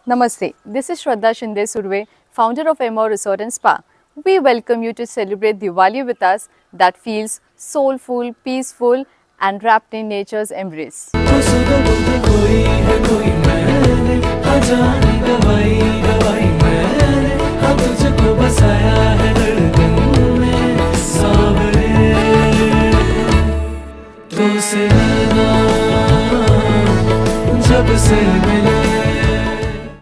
Namaste. This is Shraddha Shinde Surve, founder of Emo Resort and Spa. We welcome you to celebrate Diwali with us that feels soulful, peaceful, and wrapped in nature's embrace. जब से मिले